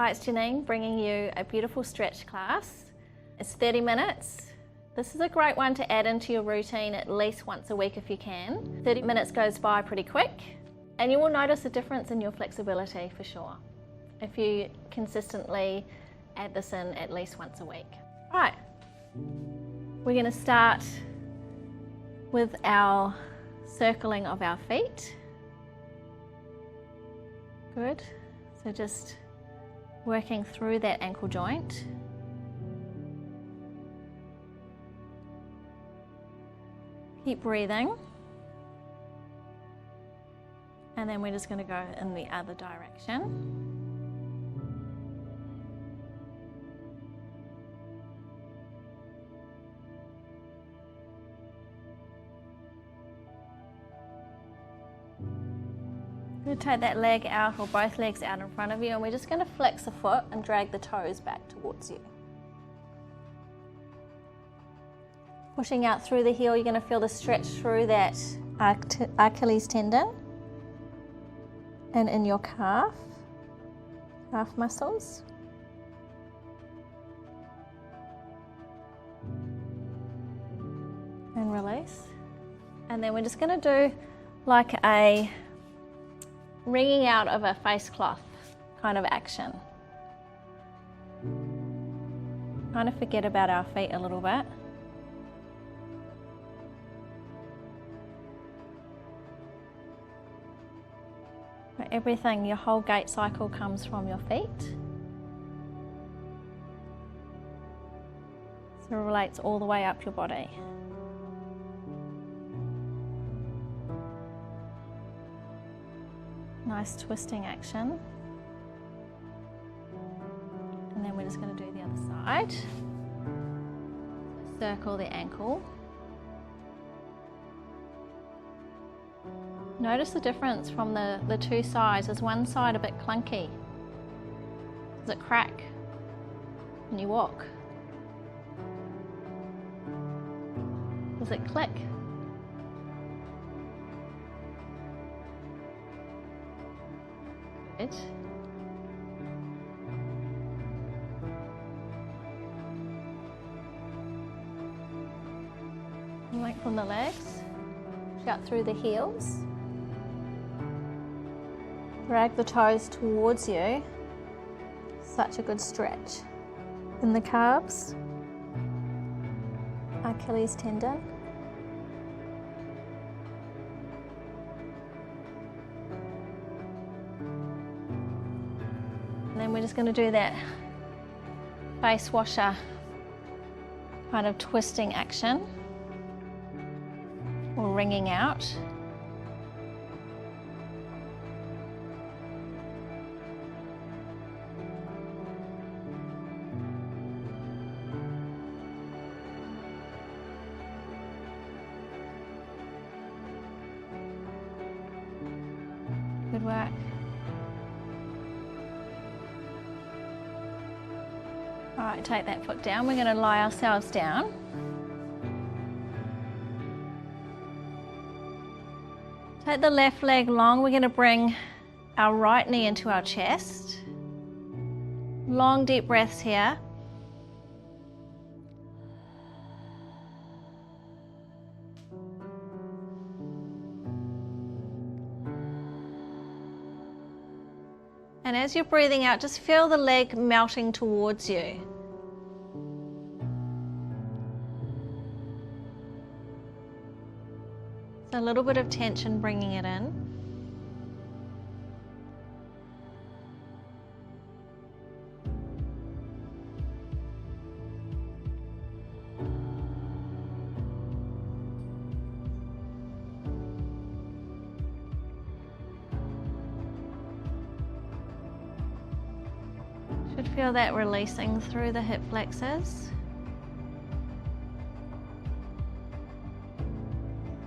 Hi, it's Janine bringing you a beautiful stretch class. It's 30 minutes. This is a great one to add into your routine at least once a week if you can. 30 minutes goes by pretty quick and you will notice a difference in your flexibility for sure if you consistently add this in at least once a week. All right, we're going to start with our circling of our feet. Good. So just working through that ankle joint. Keep breathing. And then we're just going to go in the other direction. We'll take that leg out or both legs out in front of you, and we're just going to flex the foot and drag the toes back towards you. Pushing out through the heel, you're going to feel the stretch through that Achilles tendon and in your calf muscles. And release. And then we're just going to do like a wringing out of a face cloth kind of action. Kind of forget about our feet a little bit. Everything, your whole gait cycle comes from your feet. So it relates all the way up your body. Nice twisting action. And then we're just going to do the other side. Circle the ankle. Notice the difference from the two sides. Is one side a bit clunky? Does it crack when you walk? Does it click? Good. Lengthen the legs, shut through the heels. Drag the toes towards you. Such a good stretch. In the calves, Achilles tendon. And then we're just going to do that face washer kind of twisting action or wringing out. Good work. All right, take that foot down. We're going to lie ourselves down. Take the left leg long. We're going to bring our right knee into our chest. Long, deep breaths here. And as you're breathing out, just feel the leg melting towards you. So a little bit of tension, bringing it in. Should feel that releasing through the hip flexors.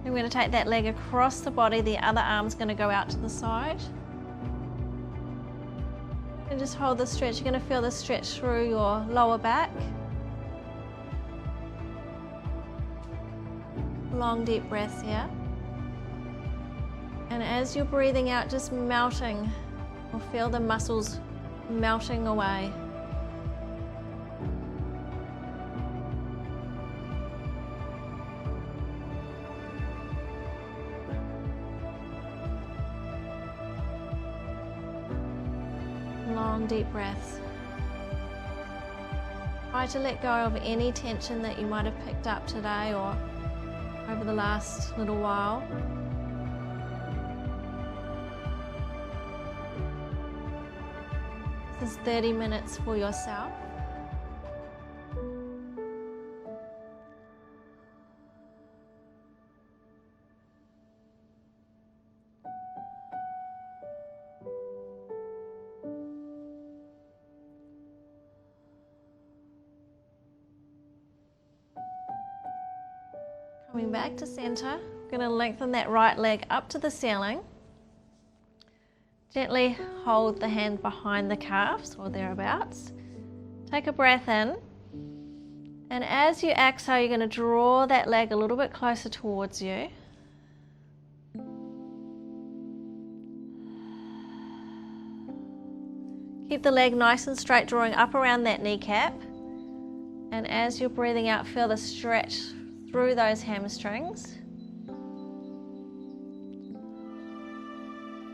We're going to take that leg across the body, the other arm's going to go out to the side. And just hold the stretch. You're going to feel the stretch through your lower back. Long deep breaths here. And as you're breathing out, just melting, or feel the muscles melting away. Long deep breaths. Try to let go of any tension that you might have picked up today or over the last little while. This is 30 minutes for yourself. Coming back to center, I'm going to lengthen that right leg up to the ceiling. Gently hold the hand behind the calves or thereabouts. Take a breath in, and as you exhale, you're going to draw that leg a little bit closer towards you. Keep the leg nice and straight, drawing up around that kneecap. And as you're breathing out, feel the stretch through those hamstrings.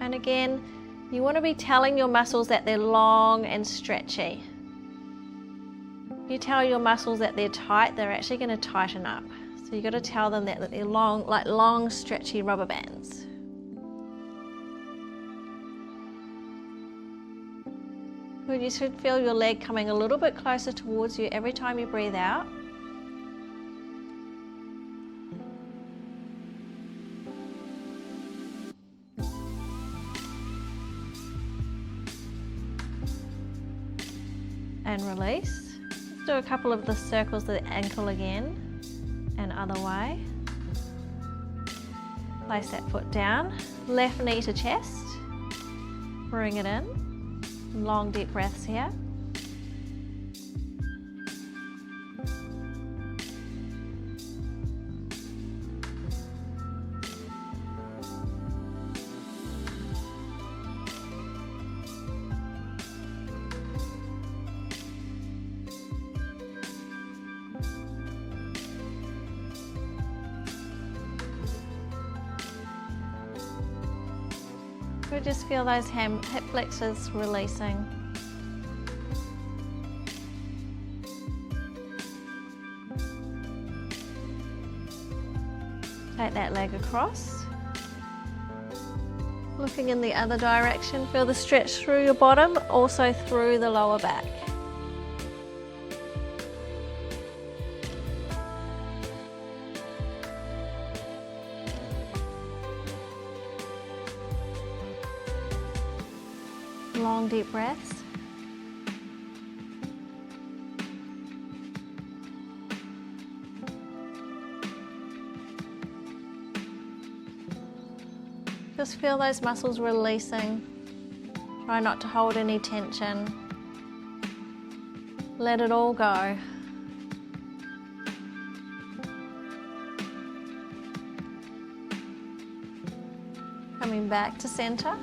And again, you want to be telling your muscles that they're long and stretchy. If you tell your muscles that they're tight, they're actually going to tighten up. So you've got to tell them that they're long, like long, stretchy rubber bands. Good, you should feel your leg coming a little bit closer towards you every time you breathe out. And release. Let's do a couple of the circles of the ankle again, and other way. Place that foot down, left knee to chest, bring it in. Long deep breaths here. We'll just feel those hip flexors releasing. Take that leg across. Looking in the other direction, feel the stretch through your bottom, also through the lower back. Long deep breaths. Just feel those muscles releasing. Try not to hold any tension. Let it all go. Coming back to center.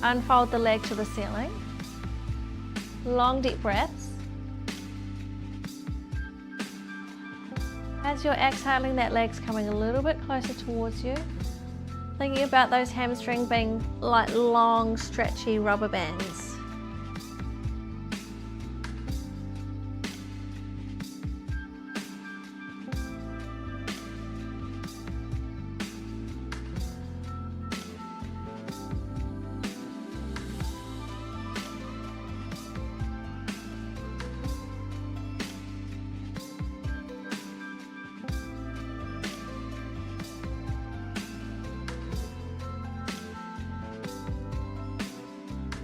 Unfold the leg to the ceiling. Long deep breaths. As you're exhaling, that leg's coming a little bit closer towards you. Thinking about those hamstrings being like long, stretchy rubber bands.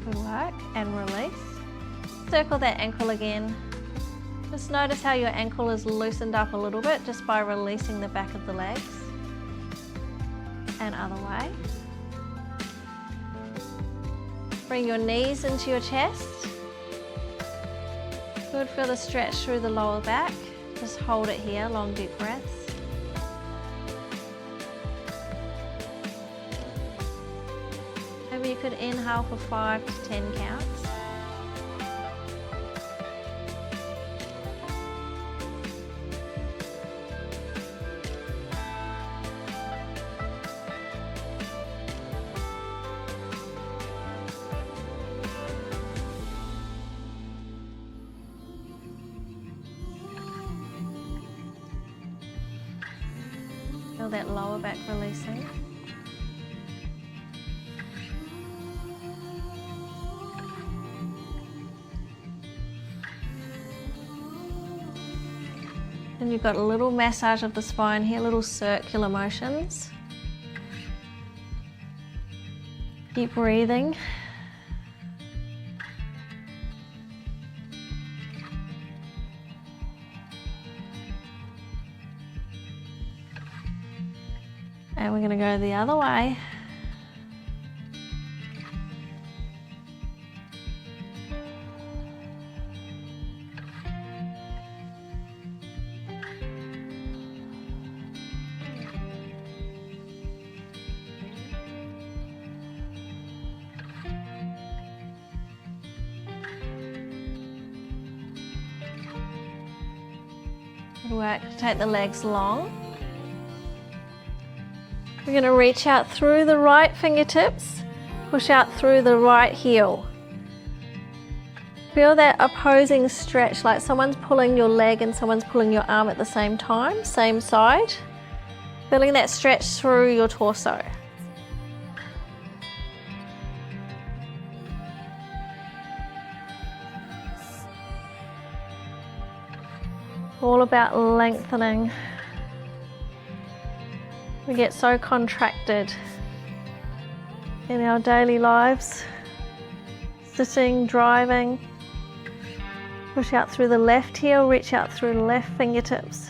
Good work, and release. Circle that ankle again. Just notice how your ankle is loosened up a little bit just by releasing the back of the legs. And other way. Bring your knees into your chest. Good, feel the stretch through the lower back. Just hold it here, long deep breaths. Maybe you could inhale for 5 to 10 counts. Feel that lower back releasing. And you've got a little massage of the spine here, little circular motions. Keep breathing. And we're going to go the other way. Good work. Take the legs long. We're going to reach out through the right fingertips, push out through the right heel. Feel that opposing stretch, like someone's pulling your leg and someone's pulling your arm at the same time, same side. Feeling that stretch through your torso. All about lengthening. We get so contracted in our daily lives, sitting, driving. Push out through the left heel, reach out through the left fingertips.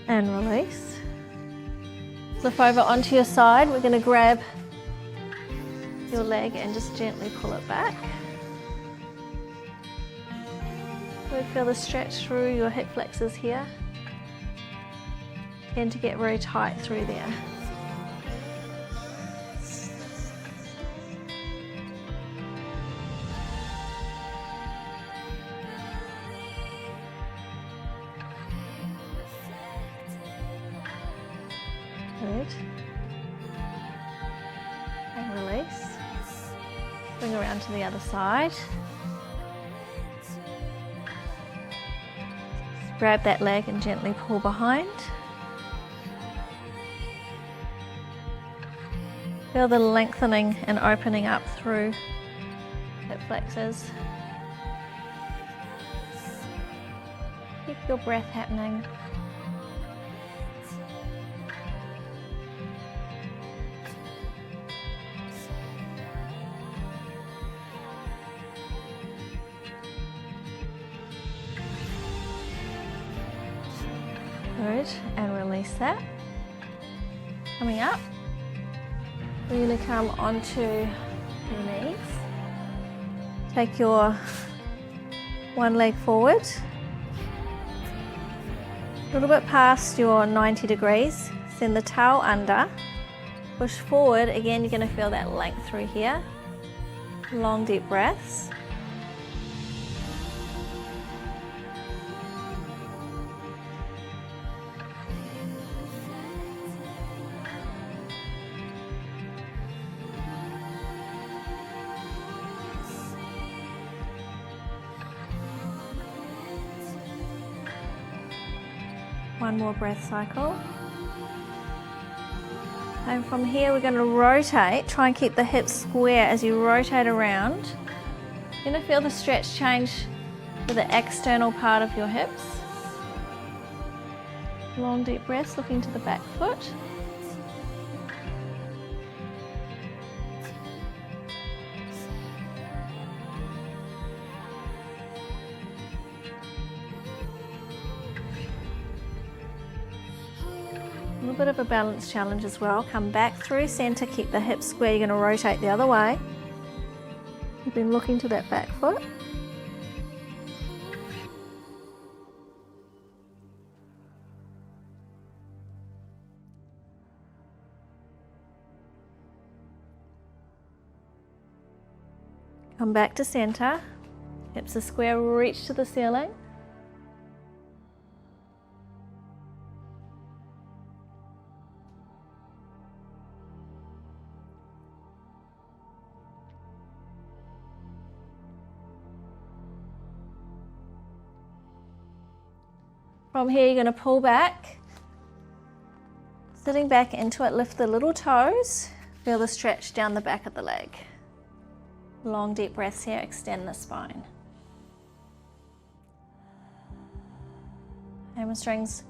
And release. Flip over onto your side. We're going to grab your leg and just gently pull it back. Good, feel the stretch through your hip flexors here. Tend to get very tight through there. Good. And release. Bring around to the other side. Grab that leg and gently pull behind. Feel the lengthening and opening up through hip flexors. Keep your breath happening. Good, and release that. Coming up, we're going to come onto your knees. Take your one leg forward, a little bit past your 90 degrees. Send the towel under, push forward. Again, you're going to feel that length through here. Long, deep breaths. One more breath cycle. And from here we're going to rotate. Try and keep the hips square as you rotate around. You're going to feel the stretch change to the external part of your hips. Long deep breaths, looking to the back foot. A little bit of a balance challenge as well. Come back through center, keep the hips square. You're going to rotate the other way. You've been looking to that back foot. Come back to center. Hips are square, reach to the ceiling. From here, you're going to pull back. Sitting back into it, lift the little toes. Feel the stretch down the back of the leg. Long, deep breaths here, extend the spine. Hamstrings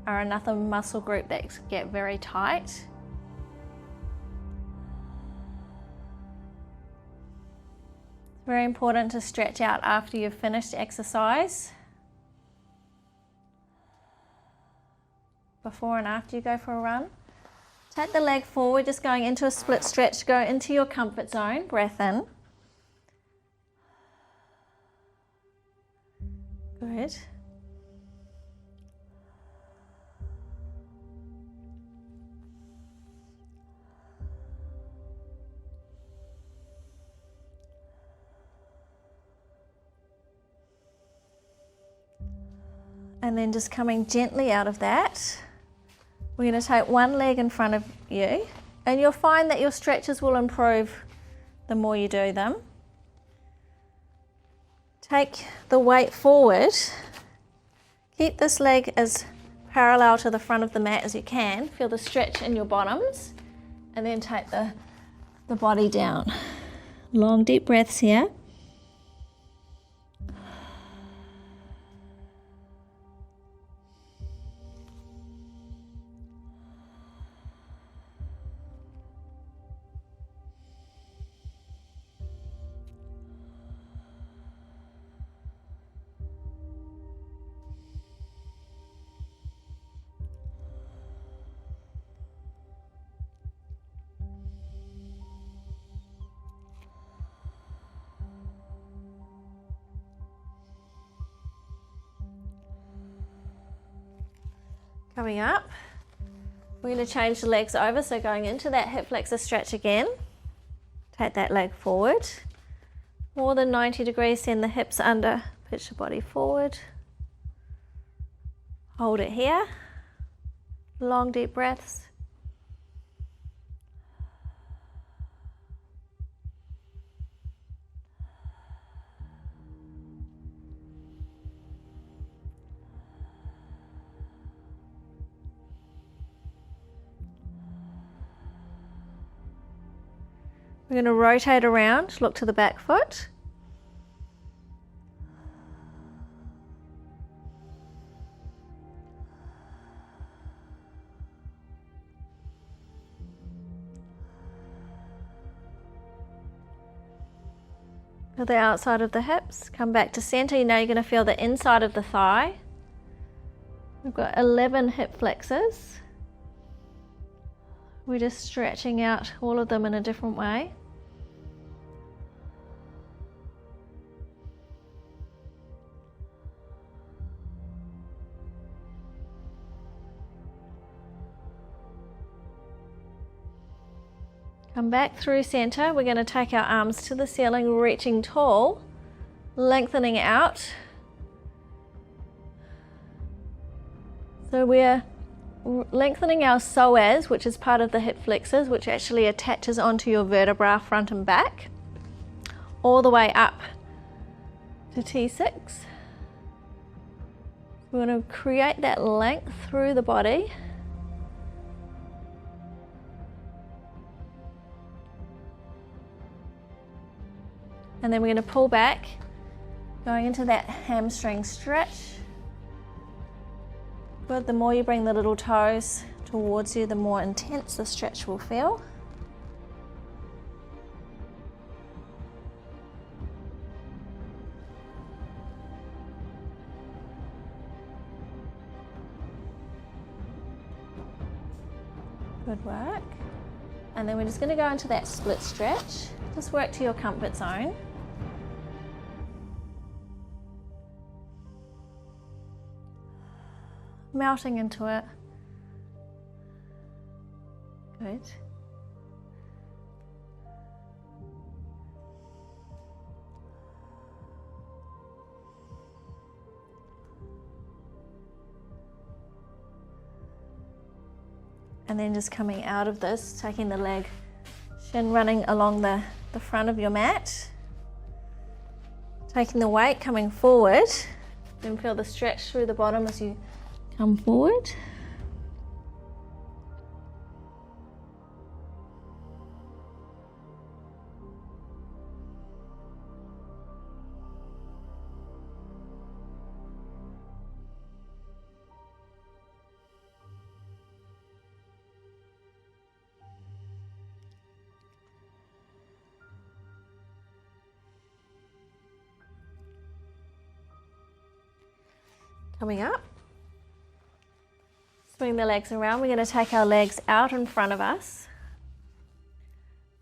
are another muscle group that get very tight. Very important to stretch out after you've finished exercise. Before and after you go for a run. Take the leg forward, just going into a split stretch. Go into your comfort zone, breath in. Good. And then just coming gently out of that. We're going to take one leg in front of you, and you'll find that your stretches will improve the more you do them. Take the weight forward. Keep this leg as parallel to the front of the mat as you can. Feel the stretch in your bottoms, and then take the body down. Long, deep breaths here. Coming up, we're going to change the legs over, so going into that hip flexor stretch again. Take that leg forward. More than 90 degrees, send the hips under, pitch the body forward. Hold it here. Long, deep breaths. We're going to rotate around, look to the back foot. Feel the outside of the hips, come back to center. Now you're going to feel the inside of the thigh. We've got 11 hip flexors. We're just stretching out all of them in a different way. Come back through center. We're going to take our arms to the ceiling, reaching tall, lengthening out. So we're lengthening our psoas, which is part of the hip flexors, which actually attaches onto your vertebra front and back, all the way up to T6. We want to create that length through the body. And then we're going to pull back, going into that hamstring stretch. Good, the more you bring the little toes towards you, the more intense the stretch will feel. Good work. And then we're just going to go into that split stretch. Just work to your comfort zone. Melting into it. Good. And then just coming out of this, taking the leg, shin running along the front of your mat. Taking the weight, coming forward. Then feel the stretch through the bottom as you come forward. Coming up, swing the legs around. We're going to take our legs out in front of us,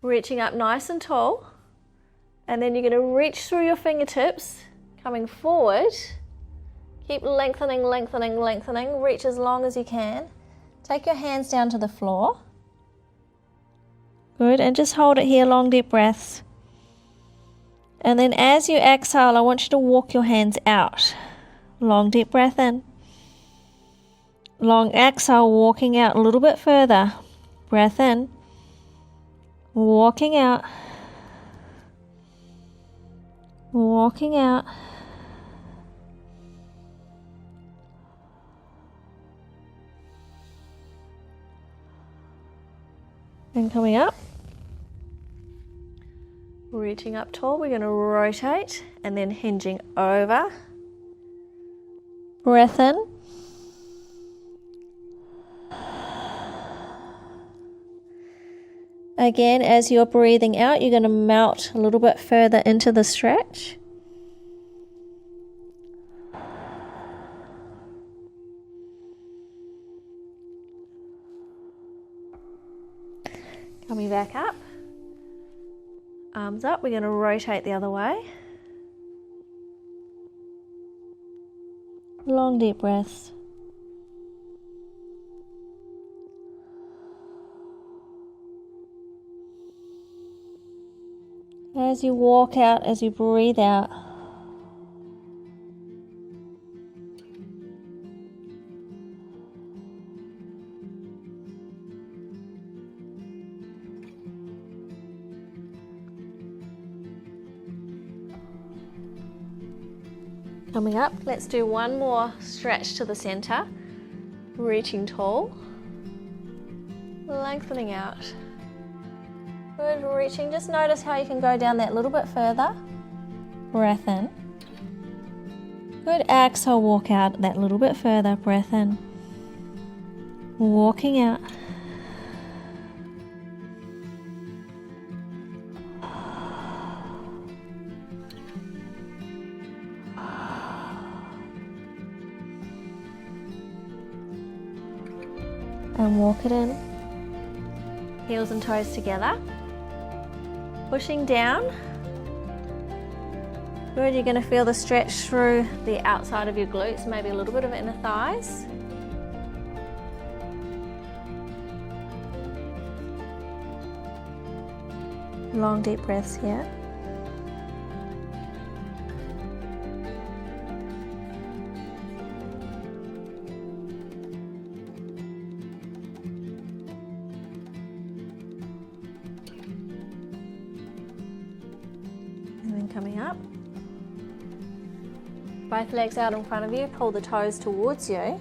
reaching up nice and tall, and then you're going to reach through your fingertips, coming forward. Keep lengthening, lengthening, lengthening. Reach as long as you can. Take your hands down to the floor. Good, and just hold it here, long deep breaths. And then as you exhale, I want you to walk your hands out. Long deep breath in. Long exhale, walking out a little bit further. Breath in. Walking out. Walking out. And coming up. Reaching up tall, we're going to rotate and then hinging over. Breath in. Again, as you're breathing out, you're going to melt a little bit further into the stretch. Coming back up. Arms up, we're going to rotate the other way. Long deep breaths. As you walk out, as you breathe out. Coming up, let's do one more stretch to the center, reaching tall, lengthening out. Good, reaching, just notice how you can go down that little bit further. Breath in. Good, exhale, walk out that little bit further, breath in. Walking out. And walk it in. Heels and toes together. Pushing down. Good, you're going to feel the stretch through the outside of your glutes, maybe a little bit of inner thighs. Long deep breaths here. Coming up. Both legs out in front of you, pull the toes towards you.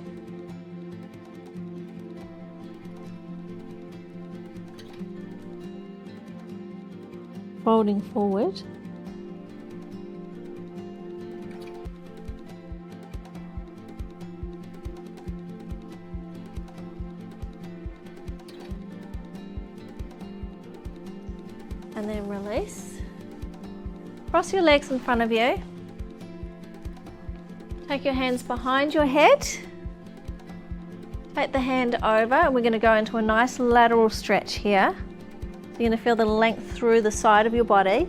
Folding forward. And then release. Cross your legs in front of you. Take your hands behind your head. Take the hand over and we're going to go into a nice lateral stretch here. You're going to feel the length through the side of your body.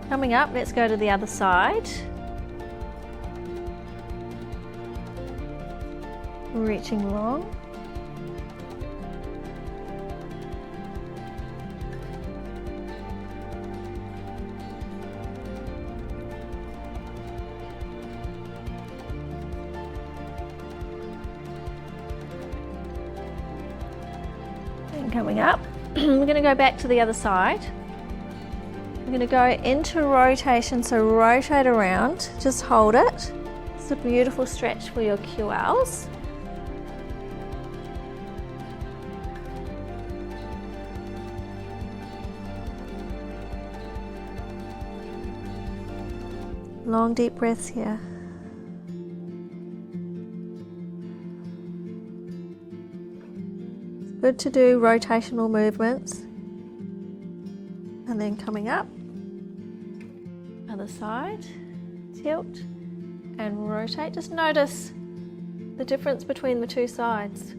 Coming up, let's go to the other side. Reaching long. And coming up, we're going to go back to the other side. We're going to go into rotation, so rotate around, just hold it. It's a beautiful stretch for your QLs. Long deep breaths here. It's good to do rotational movements. And then coming up, other side, tilt and rotate. Just notice the difference between the two sides.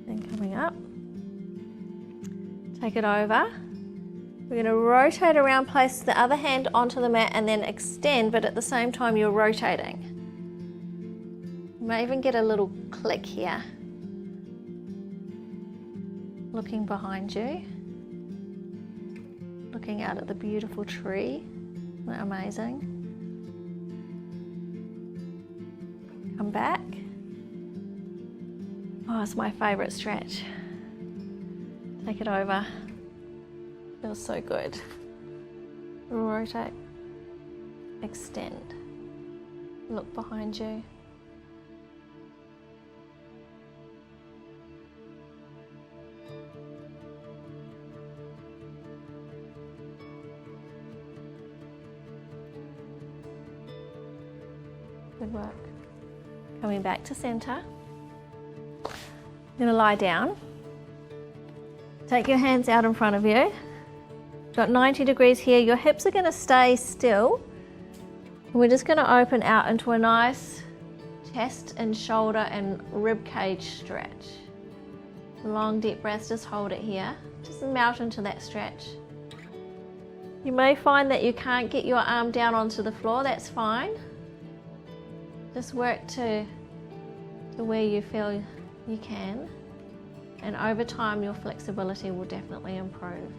Then coming up, take it over. We're going to rotate around, place the other hand onto the mat and then extend, but at the same time you're rotating. You may even get a little click here. Looking behind you. Looking out at the beautiful tree. Isn't that amazing? Come back. Oh, it's my favourite stretch. Take it over. Feels so good. Rotate, extend, look behind you. Good work. Coming back to center. You're going to lie down. Take your hands out in front of you. Got 90 degrees here. Your hips are going to stay still. We're just going to open out into a nice chest and shoulder and rib cage stretch. Long deep breaths, just hold it here. Just melt into that stretch. You may find that you can't get your arm down onto the floor, that's fine. Just work to where you feel you can. And over time your flexibility will definitely improve.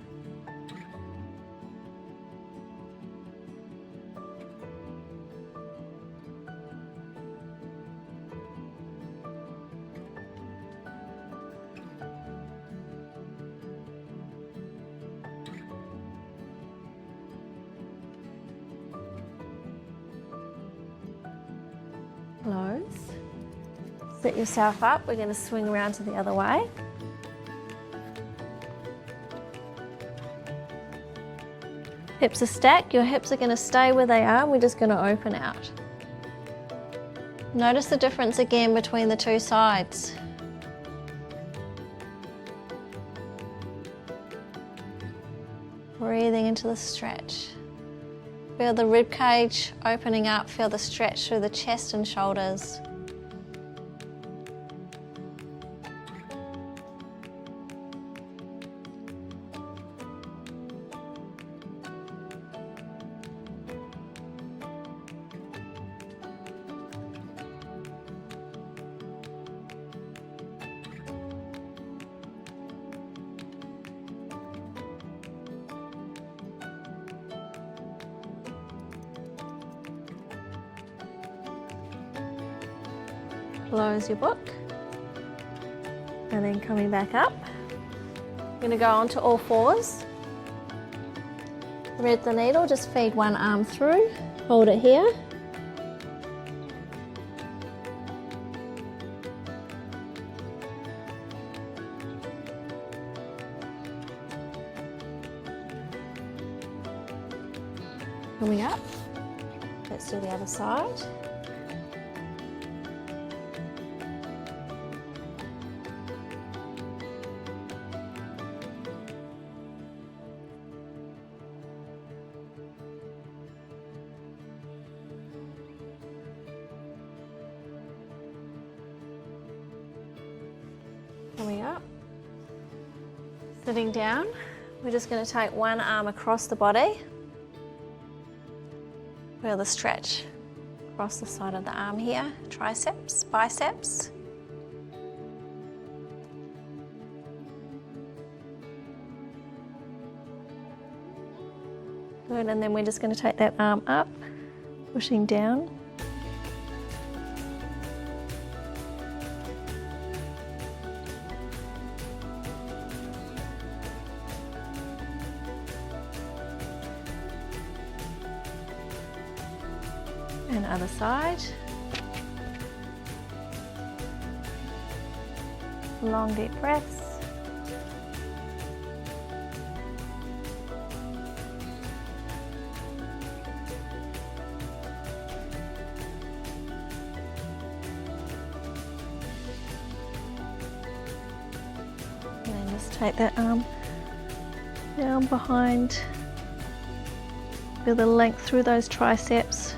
Close. Set yourself up. We're going to swing around to the other way. Hips are stacked. Your hips are going to stay where they are. We're just going to open out. Notice the difference again between the two sides. Breathing into the stretch. Feel the rib cage opening up, feel the stretch through the chest and shoulders. Close your book and then coming back up. You're going to go onto all fours. Thread the needle, just feed one arm through, hold it here. Coming up. Let's do the other side. Coming up. Sitting down, we're just going to take one arm across the body. Feel the stretch across the side of the arm here, triceps, biceps. Good, and then we're just going to take that arm up, pushing down. And other side. Long deep breaths. And then just take that arm down behind. Feel the length through those triceps.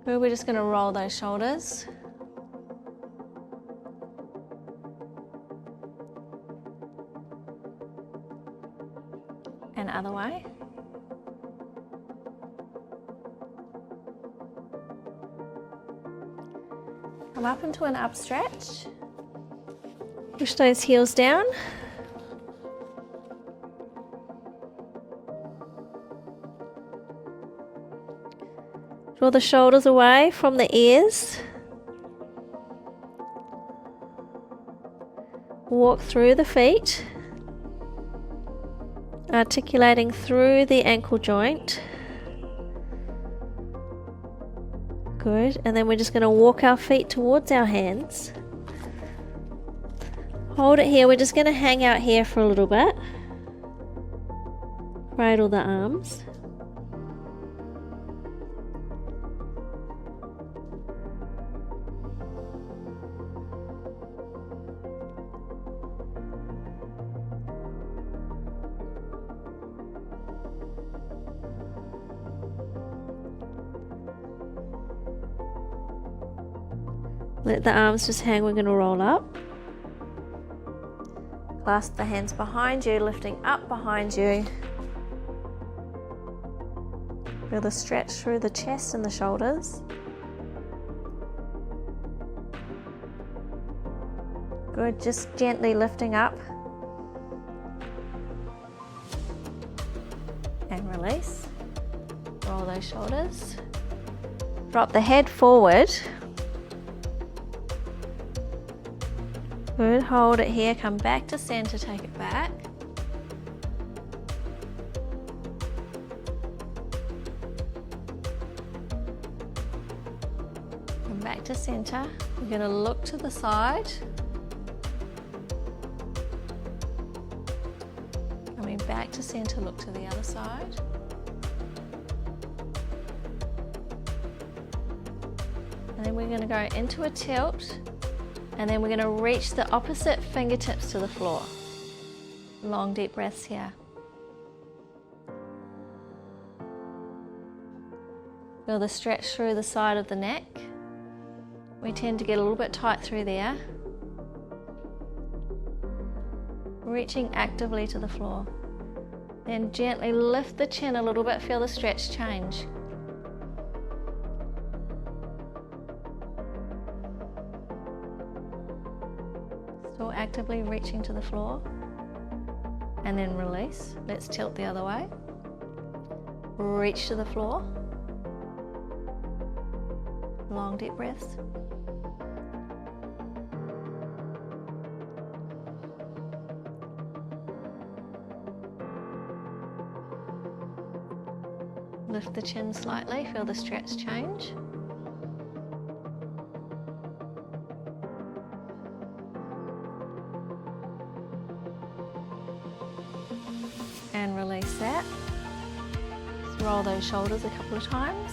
We're just going to roll those shoulders. And other way. Come up into an up stretch. Push those heels down. Draw the shoulders away from the ears. Walk through the feet, articulating through the ankle joint. Good, and then we're just going to walk our feet towards our hands. Hold it here, we're just going to hang out here for a little bit. Cradle the arms. Let the arms just hang, we're going to roll up. Clasp the hands behind you, lifting up behind you. Feel the stretch through the chest and the shoulders. Good, just gently lifting up. And release. Roll those shoulders. Drop the head forward. Good, hold it here, come back to center, take it back. Come back to center. We're going to look to the side. Coming back to center, look to the other side. And then we're going to go into a tilt. And then we're going to reach the opposite fingertips to the floor. Long deep breaths here. Feel the stretch through the side of the neck. We tend to get a little bit tight through there. Reaching actively to the floor. Then gently lift the chin a little bit, feel the stretch change. Still actively reaching to the floor. And then release. Let's tilt the other way. Reach to the floor. Long deep breaths. lift the chin slightly, feel the stretch change. And release that. Just roll those shoulders a couple of times.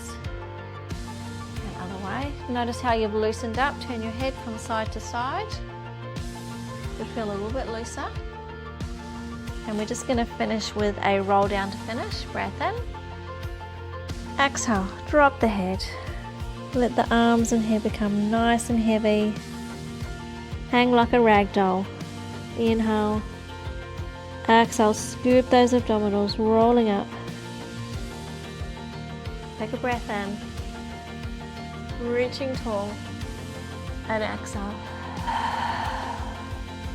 And other way. Notice how you've loosened up, turn your head from side to side. Should feel a little bit looser. And we're just going to finish with a roll down to finish. Breath in. Exhale, drop the head. Let the arms and hair become nice and heavy. Hang like a rag doll. Inhale. Exhale, scoop those abdominals, rolling up. Take a breath in. Reaching tall. And exhale.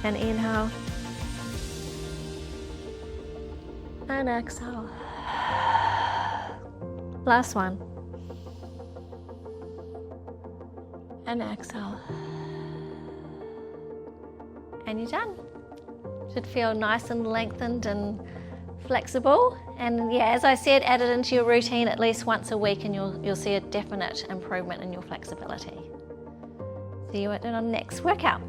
And inhale. And exhale. Last one. And exhale. And you're done. Should feel nice and lengthened and flexible. And yeah, as I said, add it into your routine at least once a week and you'll see a definite improvement in your flexibility. See you at our next workout.